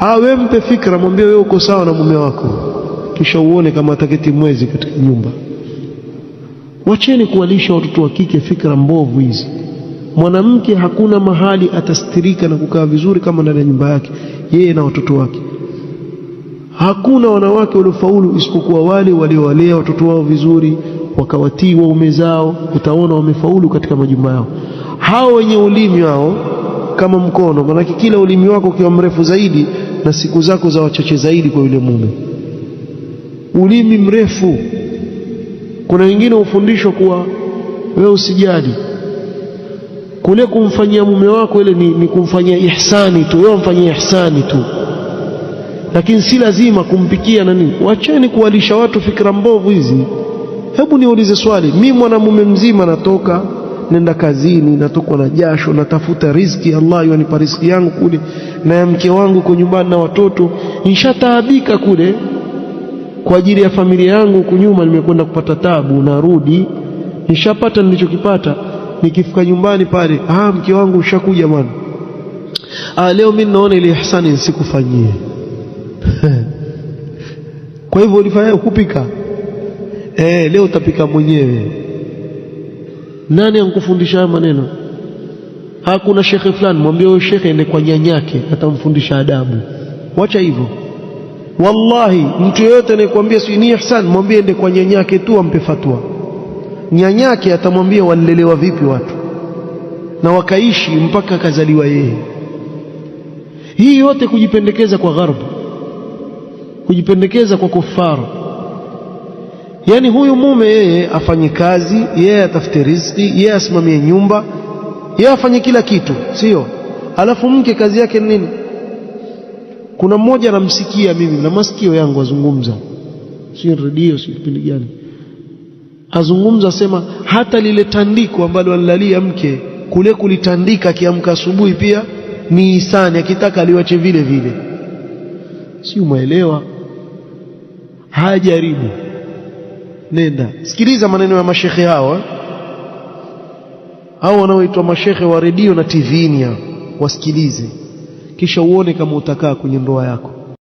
Wewe mpe fikra, mwambie wewe uko sawa na mume wako, kisha uone kama ataketi mwezi katika nyumba. Wacheni kuwalisha watoto wa kike fikra mbovu hizi. Mwanamke hakuna mahali atastirika na kukaa vizuri kama ndani ya nyumba yake, yeye na watoto wake. Hakuna wanawake waliofaulu isipokuwa wale waliowalea watoto wao vizuri, wakawatii waume zao. Utaona wamefaulu katika majumba yao. Hao wenye ulimi wao kama mkono, maana kila ulimi wako ukiwa mrefu zaidi na siku zako za wachache zaidi kwa yule mume. Ulimi mrefu. Kuna wengine hufundishwa kuwa wewe usijali, kule kumfanyia mume wako ile ni kumfanyia ihsani tu, wewe mfanyie ihsani tu, lakini si lazima kumpikia na nini. Wacheni kuwalisha watu fikra mbovu hizi. Hebu niulize swali, mimi mwanamume mzima natoka nenda kazini, natokwa na jasho, natafuta riziki, Allah yanipa riziki yangu kule, na ya mke wangu kwa nyumbani na watoto, nishataabika kule kwa ajili ya familia yangu. Kunyuma nimekwenda kupata tabu, narudi nishapata nilichokipata. Nikifika nyumbani pale, mke wangu ushakuja bwana, leo mimi naona ile ihsani nisikufanyie. Kwa hivyo ulifanya kupika, leo utapika mwenyewe. Nani ankufundisha maneno? Hakuna shekhe fulani, mwambie huyo shekhe ende kwa nyanyake atamfundisha adabu. Wacha hivyo. Wallahi mtu yeyote anayekwambia si ni ihsan, mwambie ende kwa nyanyake tu ampe fatwa. Nyanyake atamwambia walilelewa vipi watu na wakaishi mpaka akazaliwa yeye. Hii yote kujipendekeza kwa gharbu, kujipendekeza kwa kufaru. Yani huyu mume yeye afanye kazi, yeye atafute riziki, yeye asimamie nyumba, yeye afanye kila kitu, sio? Alafu mke kazi yake ni nini? Kuna mmoja namsikia mimi na masikio yangu azungumza, si redio si kipindi gani, azungumza sema hata lile tandiko ambalo alilalia mke kule kulitandika akiamka asubuhi pia ni ihsani, akitaka aliwache vile vile. Si umeelewa? Hajaribu. Nenda sikiliza maneno ya mashekhe hao, hao wanaoitwa mashekhe wa redio na TV, wasikilize kisha uone kama utakaa kwenye ndoa yako.